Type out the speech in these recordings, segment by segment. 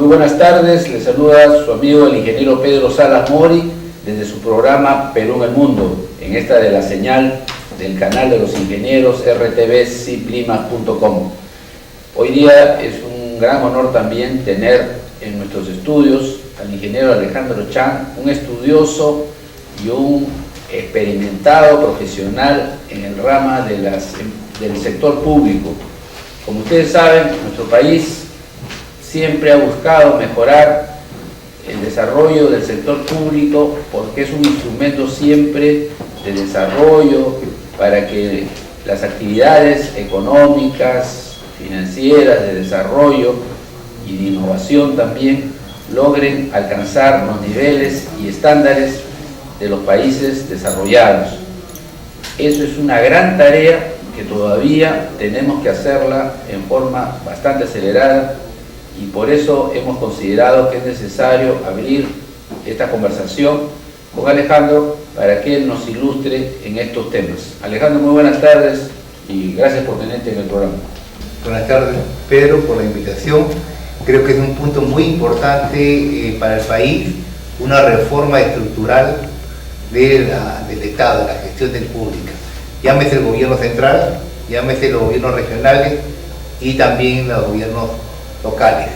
Muy buenas tardes, les saluda su amigo el ingeniero Pedro Salas Mori desde su programa Perú en el Mundo, en esta de la señal del canal de los ingenieros rtvciplima.com. Hoy día es un gran honor también tener en nuestros estudios al ingeniero Alejandro Chan, un estudioso y un experimentado profesional en el rama del sector público. Como ustedes saben, nuestro país siempre ha buscado mejorar el desarrollo del sector público porque es un instrumento siempre de desarrollo para que las actividades económicas, financieras, de desarrollo y de innovación también logren alcanzar los niveles y estándares de los países desarrollados. Eso es una gran tarea que todavía tenemos que hacerla en forma bastante acelerada y por eso hemos considerado que es necesario abrir esta conversación con Alejandro para que él nos ilustre en estos temas. Alejandro, muy buenas tardes y gracias por tenerte en el programa. Buenas tardes, Pedro, por la invitación. Creo que es un punto muy importante para el país, una reforma estructural del Estado, de la gestión del pública. Llámese el gobierno central, llámese los gobiernos regionales y también los gobiernos locales.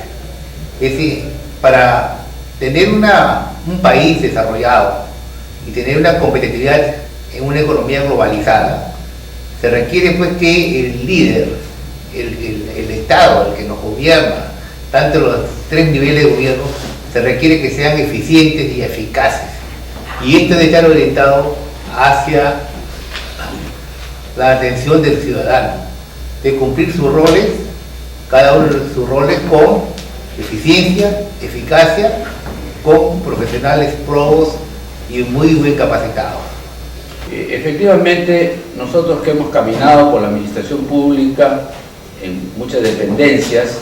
Es decir, para tener un país desarrollado y tener una competitividad en una economía globalizada, se requiere pues que el líder, el Estado, el que nos gobierna, tanto los tres niveles de gobierno, se requiere que sean eficientes y eficaces. Y esto debe estar orientado hacia la atención del ciudadano, de cumplir sus roles, cada uno de sus roles con eficiencia, eficacia, con profesionales probos y muy bien capacitados. Efectivamente, nosotros que hemos caminado por la administración pública en muchas dependencias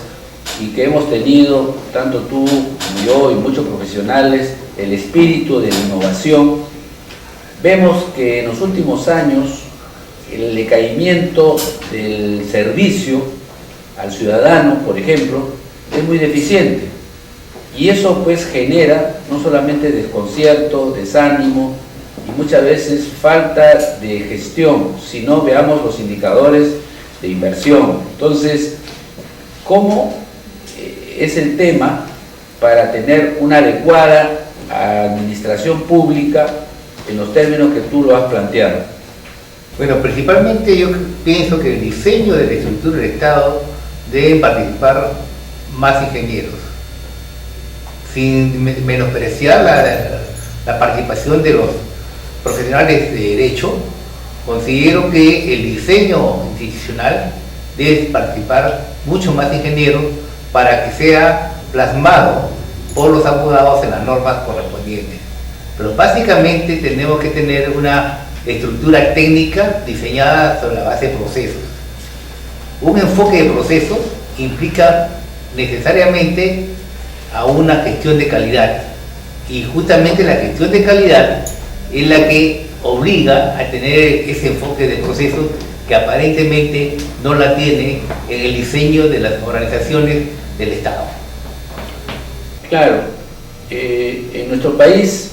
y que hemos tenido, tanto tú como yo y muchos profesionales, el espíritu de la innovación, vemos que en los últimos años el decaimiento del servicio al ciudadano, por ejemplo, es muy deficiente y eso pues genera no solamente desconcierto, desánimo y muchas veces falta de gestión, sino veamos los indicadores de inversión. Entonces, ¿cómo es el tema para tener una adecuada administración pública en los términos que tú lo has planteado? Bueno, principalmente yo pienso que el diseño de la estructura del Estado deben participar más ingenieros, sin menospreciar la participación de los profesionales de derecho. Considero que el diseño institucional debe participar mucho más ingenieros para que sea plasmado por los abogados en las normas correspondientes. Pero básicamente tenemos que tener una estructura técnica diseñada sobre la base de procesos. Un enfoque de procesos implica necesariamente a una gestión de calidad y justamente la gestión de calidad es la que obliga a tener ese enfoque de procesos que aparentemente no la tiene en el diseño de las organizaciones del Estado. Claro, en nuestro país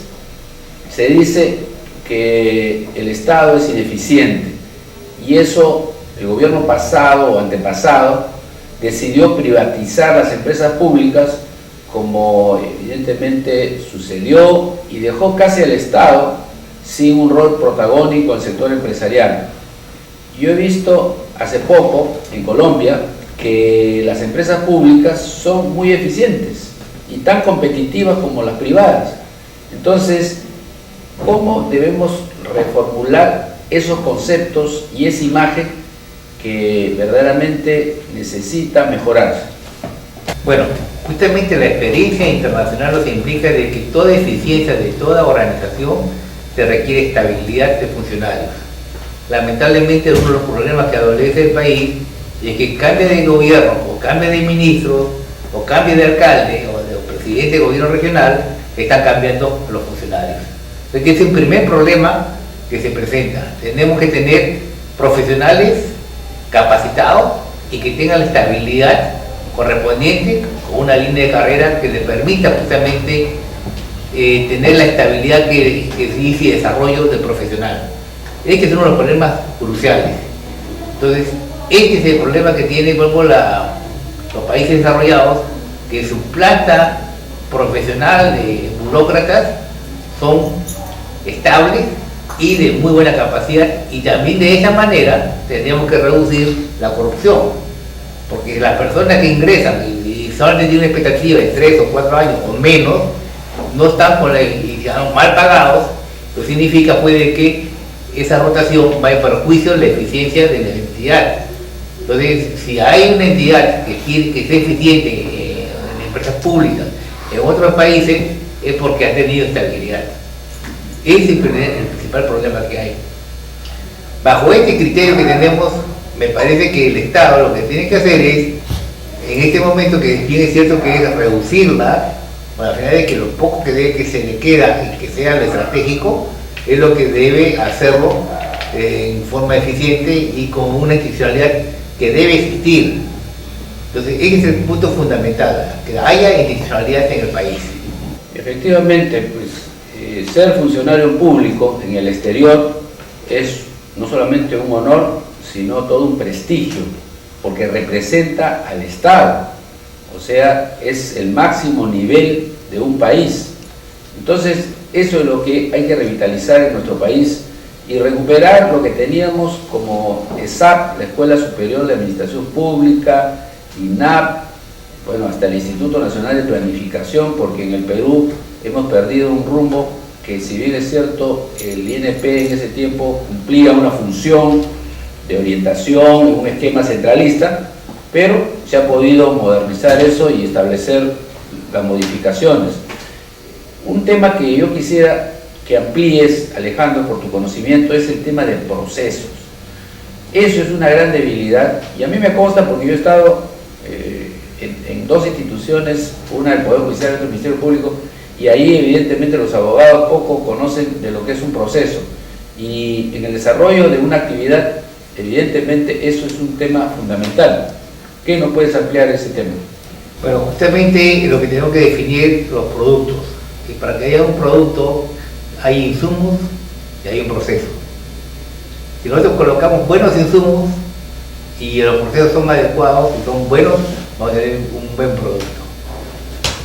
se dice que el Estado es ineficiente y eso el gobierno pasado o antepasado decidió privatizar las empresas públicas como evidentemente sucedió y dejó casi al Estado sin un rol protagónico en el sector empresarial. Yo he visto hace poco en Colombia que las empresas públicas son muy eficientes y tan competitivas como las privadas. Entonces, ¿cómo debemos reformular esos conceptos y esa imagen que verdaderamente necesita mejorarse? Bueno, justamente la experiencia internacional nos implica de que toda eficiencia de toda organización se requiere estabilidad de funcionarios. Lamentablemente uno de los problemas que adolece el país es que cambie de gobierno o cambie de ministro o cambie de alcalde o de presidente de gobierno regional, están cambiando los funcionarios. Entonces ese es el primer problema que se presenta. Tenemos que tener profesionales capacitados y que tengan la estabilidad correspondiente, con una línea de carrera que le permita justamente tener la estabilidad que dice y desarrollo del profesional. Este es uno de los problemas cruciales. Entonces, este es el problema que tienen los países desarrollados, que su planta profesional de burócratas son estables y de muy buena capacidad, y también de esa manera tendríamos que reducir la corrupción, porque las personas que ingresan y solamente tienen una expectativa de 3 o 4 años o menos, no están mal pagados, lo significa puede que esa rotación va en perjuicio de la eficiencia de la entidad. Entonces, si hay una entidad que sea eficiente en empresas públicas en otros países, es porque ha tenido estabilidad. Ese es el principal problema que hay. Bajo este criterio que tenemos, me parece que el Estado lo que tiene que hacer es, en este momento, que bien es cierto que es reducirla, bueno, al final es que lo poco que se le queda y que sea lo estratégico, es lo que debe hacerlo en forma eficiente y con una institucionalidad que debe existir. Entonces, ese es el punto fundamental, que haya institucionalidad en el país. Efectivamente, pues ser funcionario público en el exterior es no solamente un honor, sino todo un prestigio, porque representa al Estado, o sea, es el máximo nivel de un país. Entonces, eso es lo que hay que revitalizar en nuestro país y recuperar lo que teníamos como ESAP, la Escuela Superior de Administración Pública, INAP, bueno, hasta el Instituto Nacional de Planificación, porque en el Perú hemos perdido un rumbo que, si bien es cierto, el INP en ese tiempo cumplía una función de orientación, un esquema centralista, pero se ha podido modernizar eso y establecer las modificaciones. Un tema que yo quisiera que amplíes, Alejandro, por tu conocimiento, es el tema de procesos. Eso es una gran debilidad, y a mí me consta porque yo he estado en 2 instituciones, una del Poder Judicial y otra del Ministerio Público, y ahí evidentemente los abogados poco conocen de lo que es un proceso, y en el desarrollo de una actividad, evidentemente eso es un tema fundamental. ¿Qué nos puedes ampliar ese tema? Bueno, justamente lo que tenemos que definir los productos, y para que haya un producto hay insumos y hay un proceso. Si nosotros colocamos buenos insumos y los procesos son adecuados y son buenos, vamos a tener un buen producto.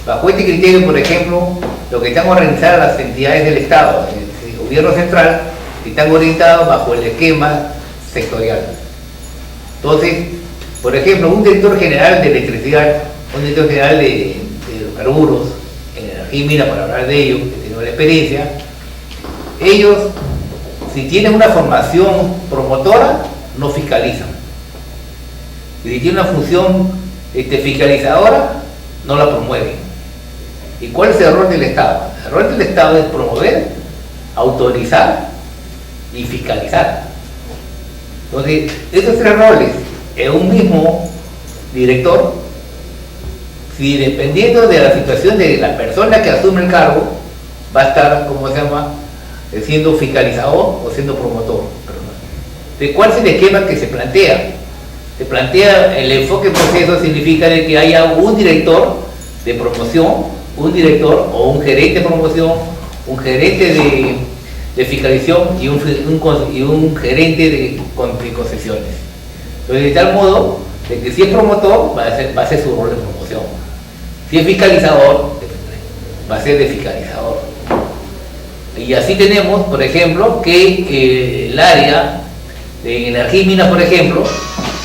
Bajo este criterio, por ejemplo, lo que están organizadas las entidades del Estado, el gobierno central, están orientados bajo el esquema sectorial. Entonces, por ejemplo, un director general de electricidad, un director general de hidrocarburos, energía y mina, para hablar de ellos, que tienen la experiencia, ellos, si tienen una formación promotora, no fiscalizan. Y si tienen una función fiscalizadora, no la promueven. ¿Y cuál es el rol del Estado? El rol del Estado es promover, autorizar y fiscalizar. Entonces, esos 3 roles en un mismo director, si dependiendo de la situación de la persona que asume el cargo, va a estar, ¿cómo se llama?, siendo fiscalizador o siendo promotor. ¿De cuál es el esquema que se plantea? Se plantea el enfoque proceso, significa de que haya un director de promoción, un director o un gerente de promoción, un gerente de fiscalización y un gerente de concesiones. Entonces, de tal modo de que si es promotor, va a ser su rol de promoción. Si es fiscalizador, va a ser de fiscalizador. Y así tenemos, por ejemplo, que el área de energía y minas, por ejemplo,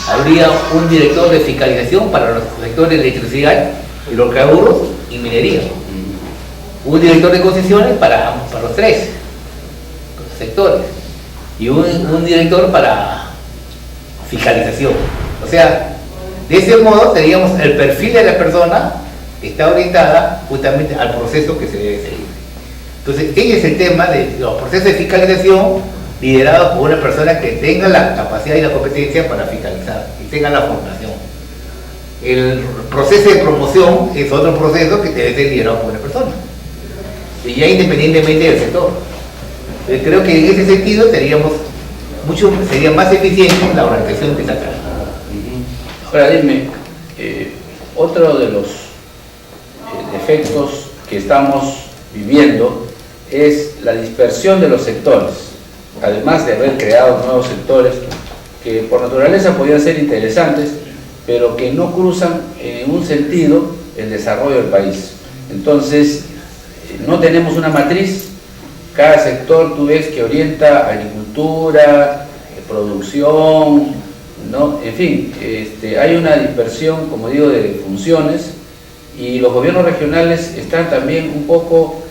habría un director de fiscalización para los sectores de electricidad, hidrocarburos y minería. Un director de concesiones para los 3 sectores. Y un director para fiscalización. O sea, de ese modo teníamos el perfil de la persona que está orientada justamente al proceso que se debe seguir. Entonces, ese es el tema de los procesos de fiscalización liderados por una persona que tenga la capacidad y la competencia para fiscalizar y tenga la formación. El proceso de promoción es otro proceso que debe ser liderado por una persona, y ya independientemente del sector. Creo que en ese sentido sería más eficiente la organización estatal. Ahora dime, Otro de los defectos que estamos viviendo es la dispersión de los sectores, además de haber creado nuevos sectores que por naturaleza podían ser interesantes, pero que no cruzan en un sentido el desarrollo del país. Entonces, no tenemos una matriz, cada sector tú ves que orienta agricultura, producción, ¿no? En fin, hay una dispersión, como digo, de funciones, y los gobiernos regionales están también un poco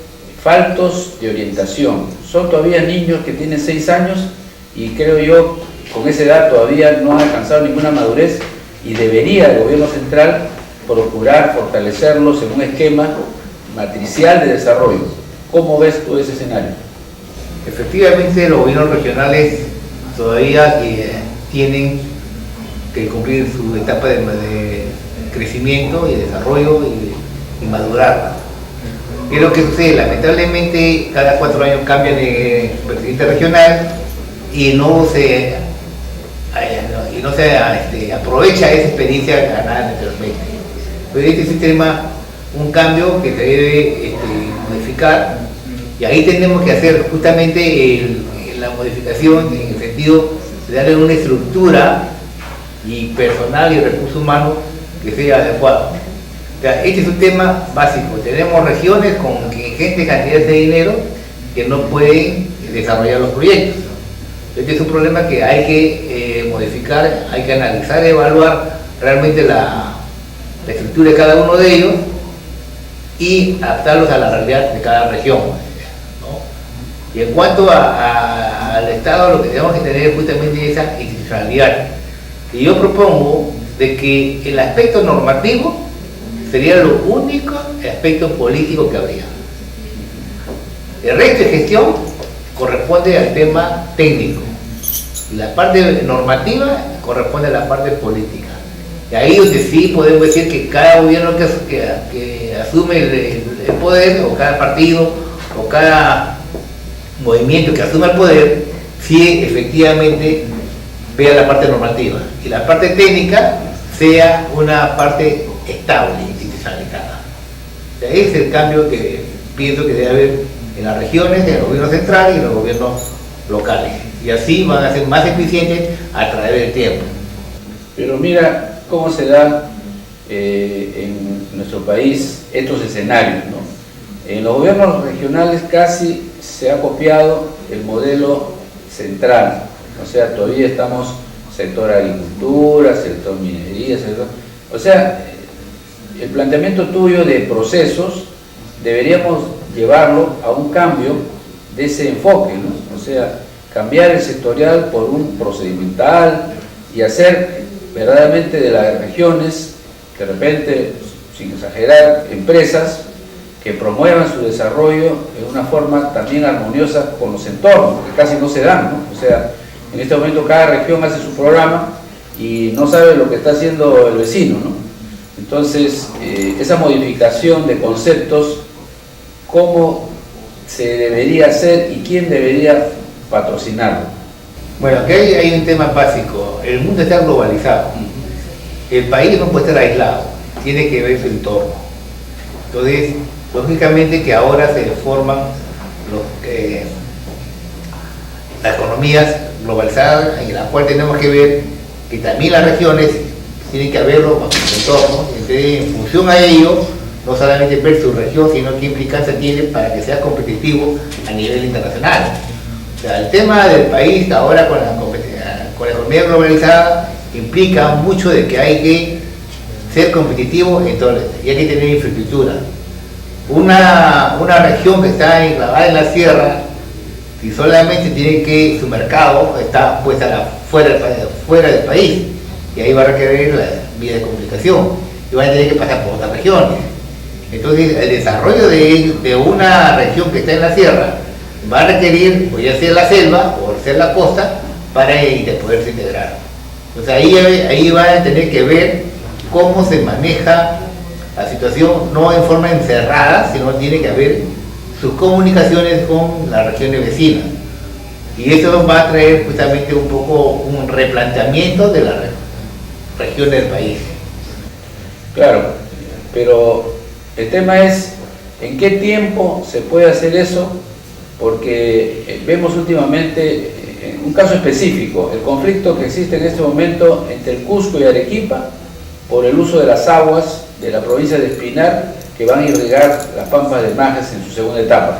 faltos de orientación. Son todavía niños que tienen 6 años y creo yo con esa edad todavía no han alcanzado ninguna madurez, y debería el gobierno central procurar fortalecerlos en un esquema matricial de desarrollo. ¿Cómo ves tú ese escenario? Efectivamente, los gobiernos regionales todavía tienen que cumplir su etapa de crecimiento y desarrollo y madurar. ¿Qué es lo que sucede? Lamentablemente, cada 4 años cambian de presidente regional y no se aprovecha esa experiencia ganada anteriormente. Entonces, este es un cambio que se debe modificar, y ahí tenemos que hacer justamente la modificación en el sentido de darle una estructura y personal y recursos humanos que sea adecuado. O sea, este es un tema básico. Tenemos regiones con ingentes cantidades de dinero que no pueden desarrollar los proyectos. Este es un problema que hay que modificar, hay que analizar, evaluar realmente la estructura de cada uno de ellos y adaptarlos a la realidad de cada región, ¿no? Y en cuanto al Estado, lo que tenemos que tener es justamente esa institucionalidad. Y yo propongo de que el aspecto normativo sería lo único aspecto político que habría. El resto de gestión corresponde al tema técnico, y la parte normativa corresponde a la parte política. Y ahí donde sí podemos decir que cada gobierno que asume el poder, o cada partido, o cada movimiento que asuma el poder, sí efectivamente vea la parte normativa, y la parte técnica sea una parte estable, institucionalizada. O sea, ese es el cambio que pienso que debe haber en las regiones, en el gobierno central y en los gobiernos locales, y así van a ser más eficientes a través del tiempo. Pero mira cómo se da en nuestro país estos escenarios, ¿no? En los gobiernos regionales casi se ha copiado el modelo central, o sea, todavía estamos sector agricultura, sector minería, o sea, el planteamiento tuyo de procesos deberíamos llevarlo a un cambio de ese enfoque, ¿no? O sea, cambiar el sectorial por un procedimental y hacer verdaderamente de las regiones, de repente, sin exagerar, empresas que promuevan su desarrollo en una forma también armoniosa con los entornos, que casi no se dan, ¿no? O sea, en este momento cada región hace su programa y no sabe lo que está haciendo el vecino, ¿no? Entonces, esa modificación de conceptos, ¿cómo se debería hacer y quién debería patrocinarlo? Bueno, aquí hay un tema básico. El mundo está globalizado. El país no puede estar aislado, tiene que ver su entorno. Entonces, lógicamente que ahora se forman las economías globalizadas, en la cual tenemos que ver que también las regiones tienen que verlo bajo su entorno. Entonces, en función a ello, no solamente ver su región, sino qué implicancia tiene para que sea competitivo a nivel internacional. O sea, el tema del país ahora con la economía globalizada implica mucho de que hay que ser competitivo en todo y hay que tener infraestructura. Una región que está enclavada en la sierra, si solamente tiene que su mercado está puesta fuera del país, y ahí va a requerir la vía de comunicación y van a tener que pasar por otras regiones. Entonces, el desarrollo de una región que está en la sierra va a requerir, o ya sea la selva o sea la costa, para poderse integrar. Entonces ahí van a tener que ver cómo se maneja la situación, no en forma encerrada, sino tiene que haber sus comunicaciones con las regiones vecinas. Y eso va a traer justamente un poco un replanteamiento de las regiones del país. Claro, pero el tema es en qué tiempo se puede hacer eso, porque vemos últimamente un caso específico, el conflicto que existe en este momento entre el Cusco y Arequipa por el uso de las aguas de la provincia de Espinar que van a irrigar las pampas de Majes en su segunda etapa.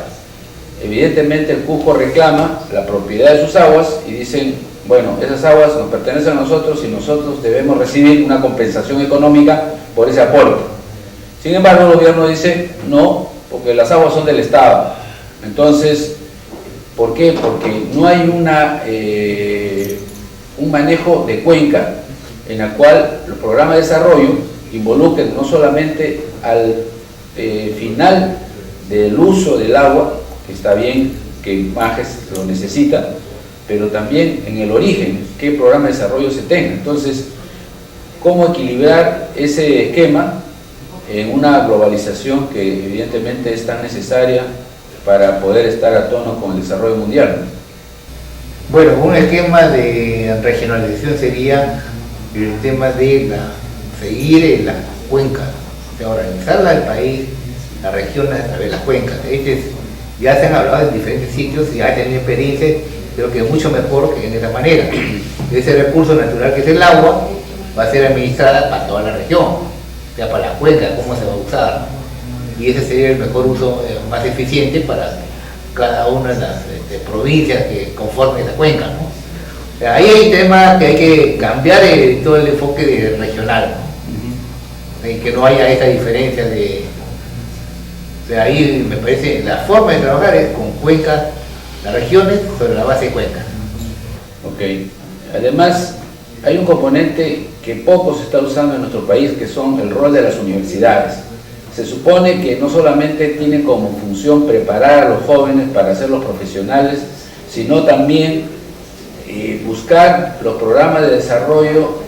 Evidentemente el Cusco reclama la propiedad de sus aguas y dicen, bueno, esas aguas nos pertenecen a nosotros y nosotros debemos recibir una compensación económica por ese aporte. Sin embargo, el gobierno dice, no, porque las aguas son del Estado. Entonces, ¿por qué? Porque no hay un manejo de cuenca en la cual los programas de desarrollo involucren no solamente al final del uso del agua, que está bien que Majes lo necesita, pero también en el origen, qué programa de desarrollo se tenga. Entonces, ¿cómo equilibrar ese esquema en una globalización que evidentemente es tan necesaria para poder estar a tono con el desarrollo mundial? Bueno, un esquema de regionalización sería el tema de seguir las cuencas, de organizar al país, las regiones a través de las cuencas. Ya se han hablado en diferentes sitios y hay tenido experiencias, creo que mucho mejor que en esa manera. Ese recurso natural que es el agua va a ser administrada para toda la región, ya para las cuencas, cómo se va a usar. Y ese sería el mejor uso, más eficiente para cada una de las provincias que conforman esa cuenca, ¿no? O sea, ahí hay temas que hay que cambiar todo el enfoque regional, ¿no? Y que no haya esa diferencia de... O sea, ahí me parece la forma de trabajar es con cuencas, las regiones sobre la base de cuencas. Ok. Además, hay un componente que poco se está usando en nuestro país, que son el rol de las universidades. Se supone que no solamente tienen como función preparar a los jóvenes para ser los profesionales, sino también buscar los programas de desarrollo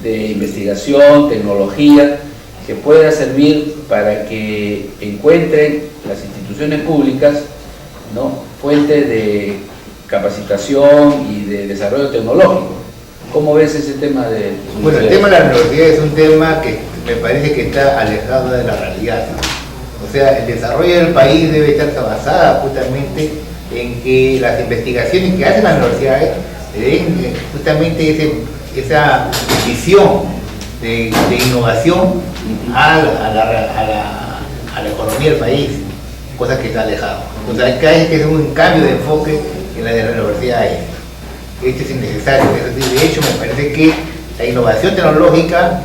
de investigación, tecnología, que pueda servir para que encuentren las instituciones públicas, ¿no?, fuentes de capacitación y de desarrollo tecnológico. ¿Cómo ves ese tema de...? Bueno, el tema de la universidad es un tema que me parece que está alejado de la realidad, ¿no? O sea, el desarrollo del país debe estar basado justamente en que las investigaciones que hacen las universidades den justamente esa visión de innovación a la economía del país, cosa que está alejado. Entonces hay que hacer un cambio de enfoque en la de las universidades. Esto es innecesario. De hecho, me parece que la innovación tecnológica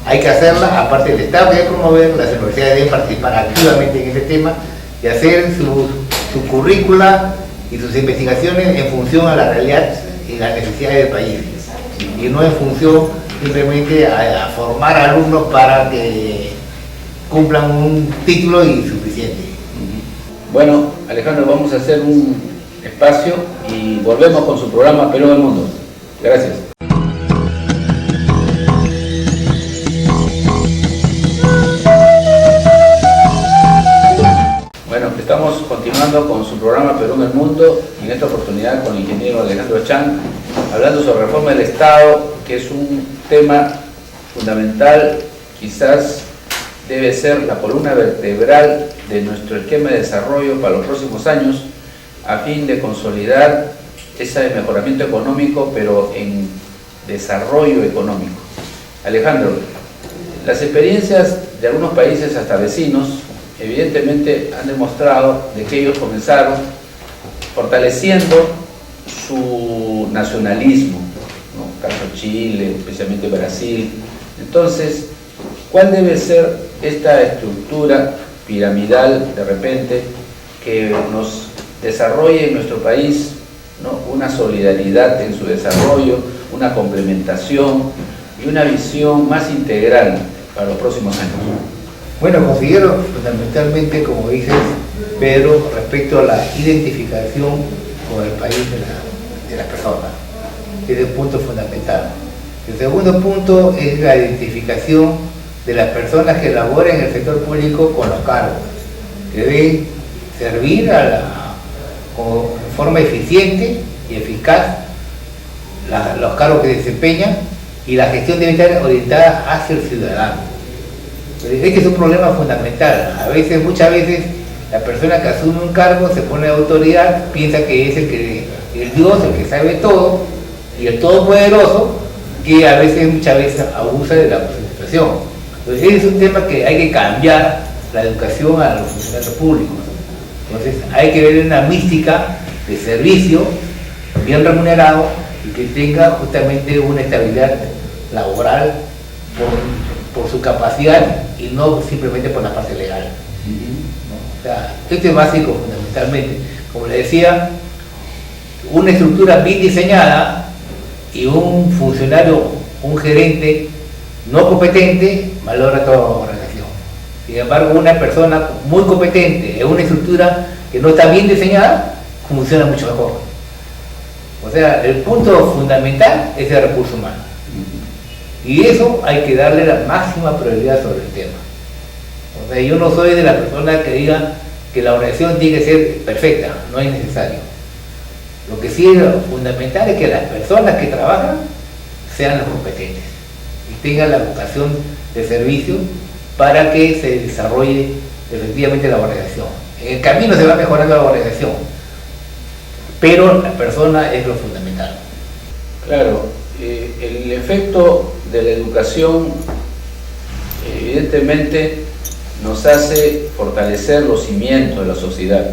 hay que hacerla, aparte del Estado que debe promover, las universidades deben participar activamente en ese tema y hacer su currícula y sus investigaciones en función a la realidad y las necesidades del país, y no en función simplemente a formar alumnos para que cumplan un título y suficiente. Bueno, Alejandro, vamos a hacer un espacio y volvemos con su programa Perú en el Mundo. Gracias. Bueno, estamos continuando con su programa Perú en el Mundo, y en esta oportunidad con el ingeniero Alejandro Chan, hablando sobre reforma del Estado, que es un tema fundamental, quizás debe ser la columna vertebral de nuestro esquema de desarrollo para los próximos años, a fin de consolidar ese mejoramiento económico, pero en desarrollo económico. Alejandro, las experiencias de algunos países hasta vecinos evidentemente han demostrado de que ellos comenzaron fortaleciendo su nacionalismo, ¿no? Caso Chile, especialmente Brasil. Entonces, ¿cuál debe ser esta estructura piramidal de repente que nos desarrolle en nuestro país, ¿no?, una solidaridad en su desarrollo, una complementación y una visión más integral para los próximos años? Bueno, considero fundamentalmente, como dices, Pedro, respecto a la identificación con el país de las personas. Es el punto fundamental. El segundo punto es la identificación de las personas que laboran en el sector público con los cargos, que deben servir de forma eficiente y eficaz los cargos que desempeñan, y la gestión debe estar orientada hacia el ciudadano. Este es un problema fundamental. Muchas veces, la persona que asume un cargo se pone de autoridad, piensa que es el Dios, el que sabe todo, y el todopoderoso, que muchas veces abusa de la situación. Entonces, ese es un tema que hay que cambiar la educación a los funcionarios públicos. Entonces, hay que ver una mística de servicio bien remunerado y que tenga justamente una estabilidad laboral por su capacidad y no simplemente por la parte legal. ¿No? O sea, esto es básico fundamentalmente. Como le decía, una estructura bien diseñada y un funcionario, un gerente no competente, malogra toda la organización. Sin embargo, una persona muy competente en una estructura que no está bien diseñada, funciona mucho mejor. O sea, el punto fundamental es el recurso humano. Y eso hay que darle la máxima prioridad sobre el tema. O sea, yo no soy de la persona que diga que la organización tiene que ser perfecta, no es necesario. Lo que sí es fundamental es que las personas que trabajan sean los competentes y tengan la vocación de servicio para que se desarrolle efectivamente la organización. En el camino se va mejorando la organización, pero la persona es lo fundamental. Claro, el efecto de la educación evidentemente nos hace fortalecer los cimientos de la sociedad.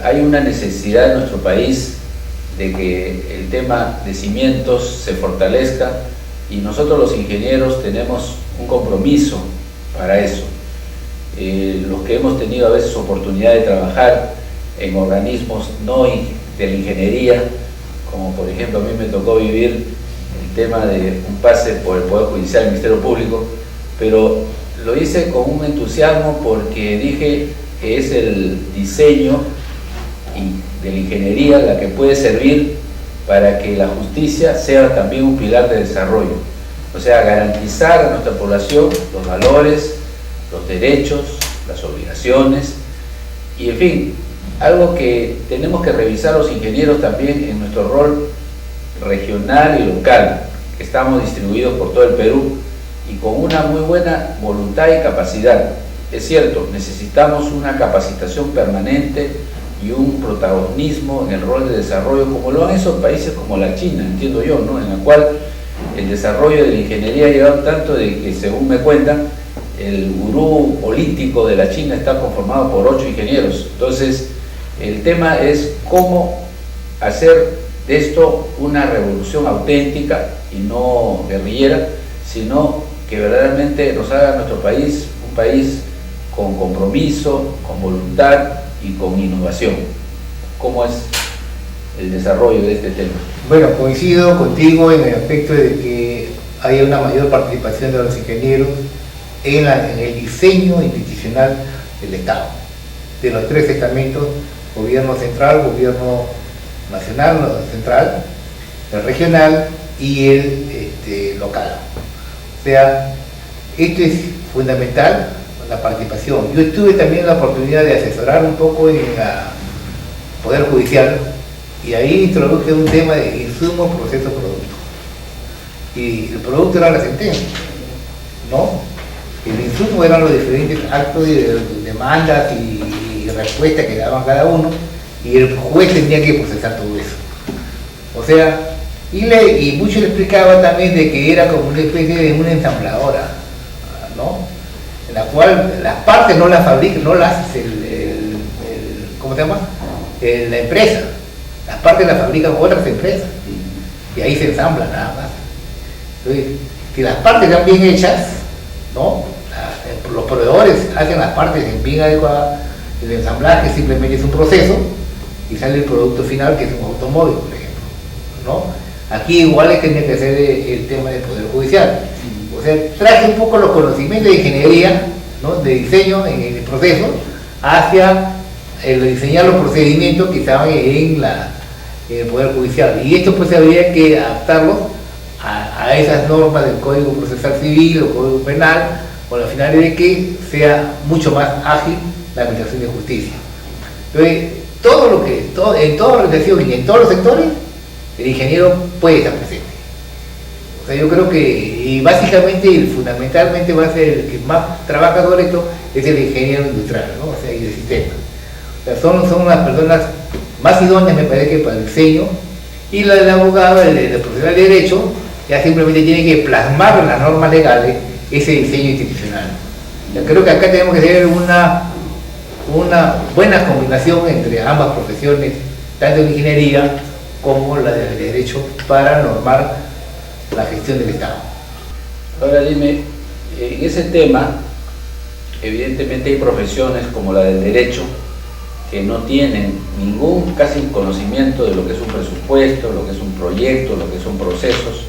Hay una necesidad en nuestro país de que el tema de cimientos se fortalezca y nosotros los ingenieros tenemos un compromiso para eso. Los que hemos tenido a veces oportunidad de trabajar en organismos no de la ingeniería, como por ejemplo a mí me tocó vivir el tema de un pase por el Poder Judicial del Ministerio Público, pero lo hice con un entusiasmo porque dije que es el diseño de la ingeniería la que puede servir para que la justicia sea también un pilar de desarrollo. O sea, garantizar a nuestra población los valores, los derechos, las obligaciones y en fin, algo que tenemos que revisar los ingenieros también en nuestro rol regional y local, que estamos distribuidos por todo el Perú y con una muy buena voluntad y capacidad. Es cierto, necesitamos una capacitación permanente y un protagonismo en el rol de desarrollo, como lo han esos países como la China, entiendo yo, ¿no? En la cual el desarrollo de la ingeniería ha llegado tanto de que, según me cuentan, el gurú político de la China está conformado por 8 ingenieros. Entonces, el tema es cómo hacer de esto una revolución auténtica y no guerrillera, sino que verdaderamente nos haga nuestro país un país con compromiso, con voluntad y con innovación. ¿Cómo es el desarrollo de este tema? Bueno, coincido contigo en el aspecto de que haya una mayor participación de los ingenieros en el diseño institucional del Estado, de los 3 estamentos: gobierno central, gobierno nacional, no, central, el regional y el local. O sea, esto es fundamental, la participación. Yo tuve también la oportunidad de asesorar un poco en el Poder Judicial y ahí introduje un tema de insumo, proceso, producto. Y el producto era la sentencia, ¿no? El insumo eran los diferentes actos de demandas y respuestas que daban cada uno, y el juez tenía que procesar todo eso. O sea, y mucho le explicaba también de que era como una especie de una ensambladora, ¿no? En la cual las partes no las fabrica, no las hace ¿cómo se llama? La empresa. Las partes las fabrican otras empresas y ahí se ensamblan nada más. Entonces, si las partes están bien hechas, ¿no? Los proveedores hacen las partes bien adecuadas, el ensamblaje simplemente es un proceso y sale el producto final, que es un automóvil, por ejemplo, ¿no? Aquí igual es que tiene que ser el tema del Poder Judicial. O sea, traje un poco los conocimientos de ingeniería, ¿no? De diseño en el proceso, hacia el diseñar los procedimientos que estaban en el Poder Judicial. Y esto pues habría que adaptarlo a esas normas del Código Procesal Civil o Código Penal, con la finalidad de que sea mucho más ágil la administración de justicia. Entonces, en toda organización y en todos los sectores, el ingeniero puede estar presente. O sea, yo creo que, y básicamente, y fundamentalmente va a ser el que más trabaja sobre esto, es el ingeniero industrial, ¿no? O sea, y el sistema. O sea, son las personas más idóneas, me parece, que para el diseño, y el abogado, el profesional de derecho, ya simplemente tiene que plasmar en las normas legales ese diseño institucional. Yo creo que acá tenemos que tener una buena combinación entre ambas profesiones, tanto la ingeniería como la del derecho, para normar la gestión del Estado. Ahora dime, en ese tema, evidentemente hay profesiones como la del derecho que no tienen ningún casi conocimiento de lo que es un presupuesto, lo que es un proyecto, lo que son procesos,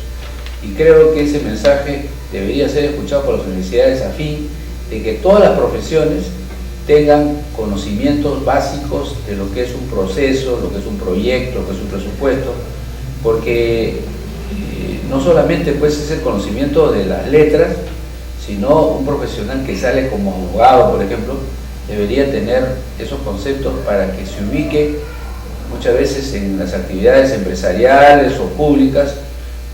y creo que ese mensaje debería ser escuchado por las universidades a fin de que todas las profesiones tengan conocimientos básicos de lo que es un proceso, lo que es un proyecto, lo que es un presupuesto, porque no solamente pues es el conocimiento de las letras, sino un profesional que sale como abogado, por ejemplo, debería tener esos conceptos para que se ubique muchas veces en las actividades empresariales o públicas,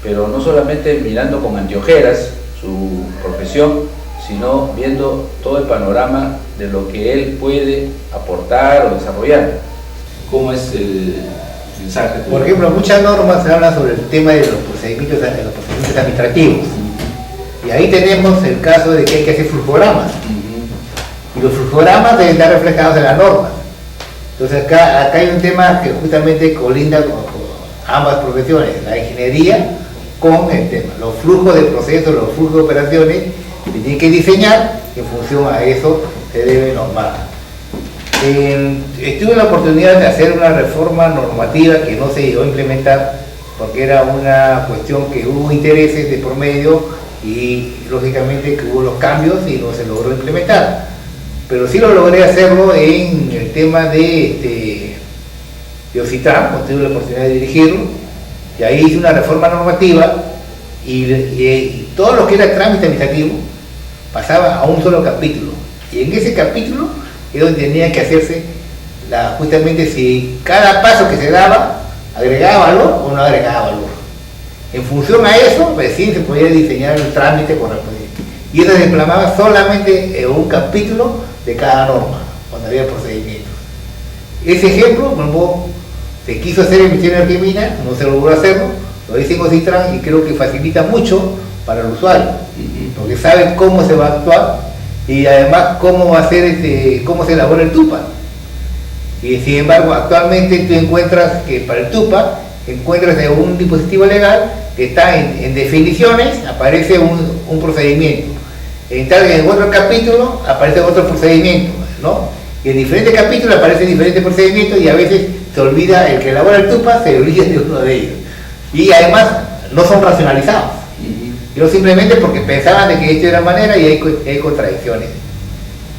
pero no solamente mirando con anteojeras su profesión, sino viendo todo el panorama de lo que él puede aportar o desarrollar. ¿Cómo es el mensaje? Por ejemplo, muchas normas se hablan sobre el tema de los procedimientos administrativos. Y ahí tenemos el caso de que hay que hacer flujogramas. Y los flujogramas deben estar reflejados en las normas. Entonces acá hay un tema que justamente colinda con ambas profesiones, la ingeniería con el tema. Los flujos de procesos, los flujos de operaciones, se tienen que diseñar, y en función a eso se debe normar. Tuve la oportunidad de hacer una reforma normativa que no se llegó a implementar porque era una cuestión que hubo intereses de por medio y lógicamente que hubo los cambios y no se logró implementar. Pero sí lo logré hacerlo en el tema de OCITRAN, cuando tuve la oportunidad de dirigirlo, y ahí hice una reforma normativa y todo lo que era trámite administrativo pasaba a un solo capítulo, y en ese capítulo es donde tenía que hacerse justamente si cada paso que se daba agregaba valor o no agregaba valor. En función a eso, recién se podía diseñar el trámite correspondiente, y eso se plasmaba solamente en un capítulo de cada norma, cuando había procedimientos. Ese ejemplo, como se quiso hacer en el Ministerio de Arquimina, no se logró hacerlo, lo hice en OCITRAN y creo que facilita mucho para el usuario, porque sabe cómo se va a actuar y además cómo va a ser cómo se elabora el TUPA. Y sin embargo, actualmente tú encuentras que para el TUPA encuentras un dispositivo legal que está en definiciones, aparece un procedimiento. En otro capítulo aparece otro procedimiento, ¿no? Y en diferentes capítulos aparecen diferentes procedimientos y a veces se olvida, el que elabora el TUPA se olvida de uno de ellos. Y además no son racionalizados. Pero simplemente porque pensaban de que esto era manera y hay contradicciones.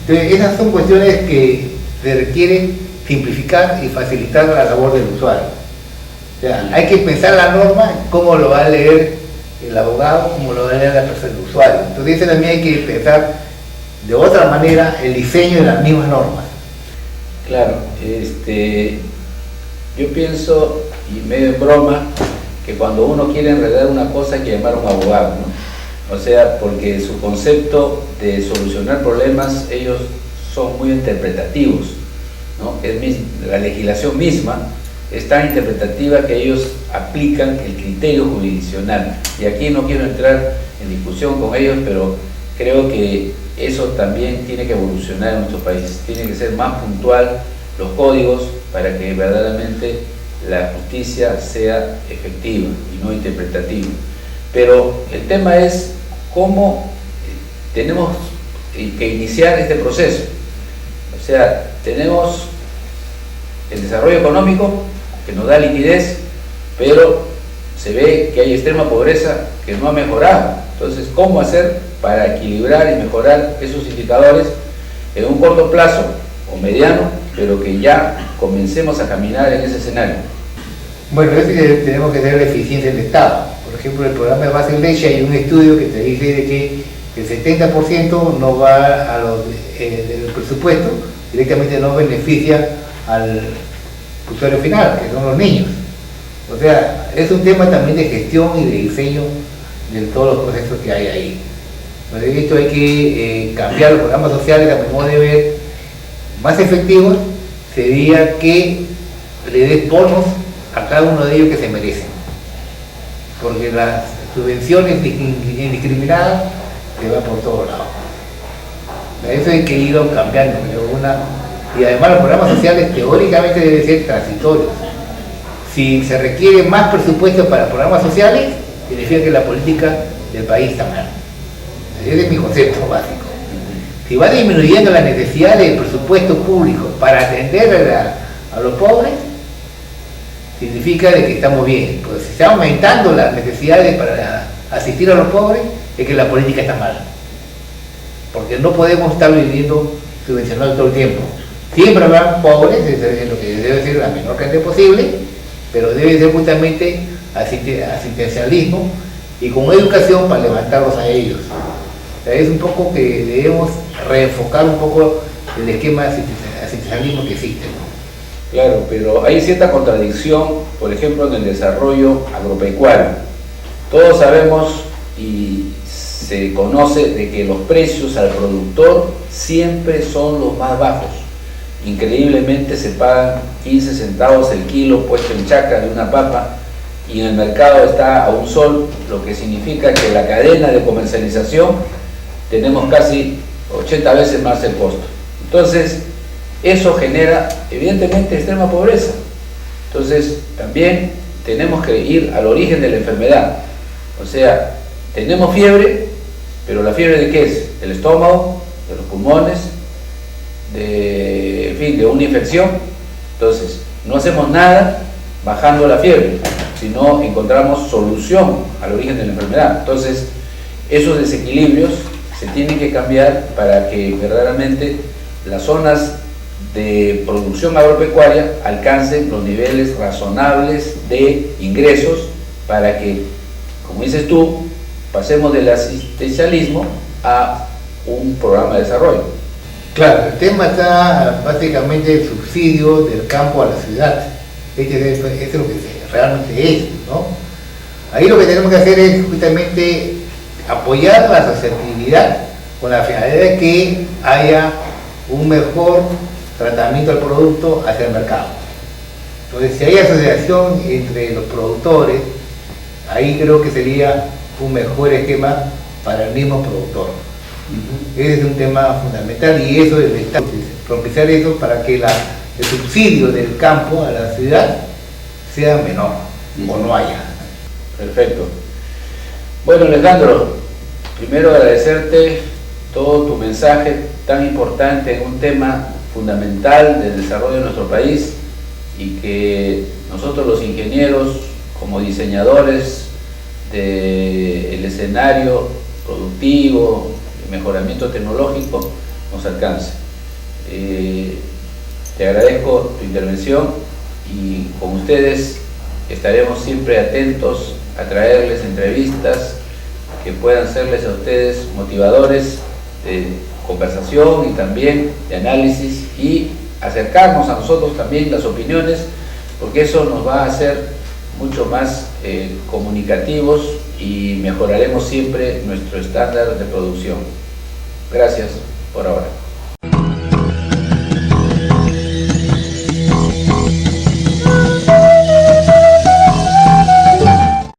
Entonces esas son cuestiones que se requieren simplificar y facilitar la labor del usuario. O sea, hay que pensar la norma, cómo lo va a leer el abogado, cómo lo va a leer la persona, el usuario. Entonces eso también hay que pensar de otra manera el diseño de las mismas normas. Claro, yo pienso, y medio en broma, que cuando uno quiere enredar una cosa hay que llamar a un abogado, ¿no? O sea, porque su concepto de solucionar problemas, ellos son muy interpretativos, ¿no? La legislación misma es tan interpretativa que ellos aplican el criterio jurisdiccional. Y aquí no quiero entrar en discusión con ellos, pero creo que eso también tiene que evolucionar en nuestro país. Tiene que ser más puntual los códigos para que verdaderamente la justicia sea efectiva y no interpretativa. Pero el tema es cómo tenemos que iniciar este proceso. O sea, tenemos el desarrollo económico que nos da liquidez, pero se ve que hay extrema pobreza que no ha mejorado. Entonces, ¿cómo hacer para equilibrar y mejorar esos indicadores en un corto plazo o mediano, pero que ya comencemos a caminar en ese escenario? Bueno, es que tenemos que tener la eficiencia del Estado. Por ejemplo, el programa de base en leche, hay un estudio que te dice de que el 70% no va del presupuesto, directamente no beneficia al usuario final, que son los niños. O sea, es un tema también de gestión y de diseño de todos los procesos que hay ahí. Entonces, esto hay que cambiar los programas sociales, a mi modo de ver, más efectivos sería que le des bonos a cada uno de ellos que se merecen, porque las subvenciones indiscriminadas se van por todos lados. Eso hay que ir cambiando, y además los programas sociales teóricamente deben ser transitorios. Si se requiere más presupuesto para programas sociales, significa que la política del país está mal. Ese es mi concepto básico. Si va disminuyendo las necesidades del presupuesto público para atender a los pobres, significa de que estamos bien. Pues si está aumentando las necesidades para asistir a los pobres, es que la política está mal. Porque no podemos estar viviendo subvencionados todo el tiempo. Siempre habrá pobres, es lo que debe ser la menor cantidad posible, pero debe ser justamente asistencialismo y con educación para levantarlos a ellos. O sea, es un poco que debemos reenfocar un poco el esquema de asistencialismo que existe, ¿no? Claro, pero hay cierta contradicción, por ejemplo, en el desarrollo agropecuario. Todos sabemos y se conoce de que los precios al productor siempre son los más bajos. Increíblemente se pagan 15 centavos el kilo puesto en chaca de una papa y en el mercado está a un sol, lo que significa que la cadena de comercialización tenemos casi 80 veces más el costo. Entonces, eso genera evidentemente extrema pobreza. Entonces, también tenemos que ir al origen de la enfermedad. O sea, tenemos fiebre, pero ¿la fiebre de qué es? Del estómago, de los pulmones, de una infección. Entonces, no hacemos nada bajando la fiebre, sino encontramos solución al origen de la enfermedad. Entonces, esos desequilibrios se tienen que cambiar para que verdaderamente las zonas de producción agropecuaria alcancen los niveles razonables de ingresos para que, como dices tú, pasemos del asistencialismo a un programa de desarrollo. Claro, el tema está básicamente el subsidio del campo a la ciudad. Es lo que realmente es, ¿no? Ahí lo que tenemos que hacer es justamente apoyar la asociatividad con la finalidad de que haya un mejor tratamiento del producto hacia el mercado. Entonces, si hay asociación entre los productores, ahí creo que sería un mejor esquema para el mismo productor. Ese es un tema fundamental y eso es propiciar eso para que el subsidio del campo a la ciudad sea menor o no haya. Perfecto. Bueno, Alejandro, primero agradecerte todo tu mensaje tan importante en un tema fundamental del desarrollo de nuestro país y que nosotros los ingenieros, como diseñadores del escenario productivo, de mejoramiento tecnológico, nos alcance. Te agradezco tu intervención y con ustedes estaremos siempre atentos a traerles entrevistas que puedan serles a ustedes motivadores de conversación y también de análisis y acercarnos a nosotros también las opiniones, porque eso nos va a hacer mucho más comunicativos y mejoraremos siempre nuestro estándar de producción. Gracias por ahora.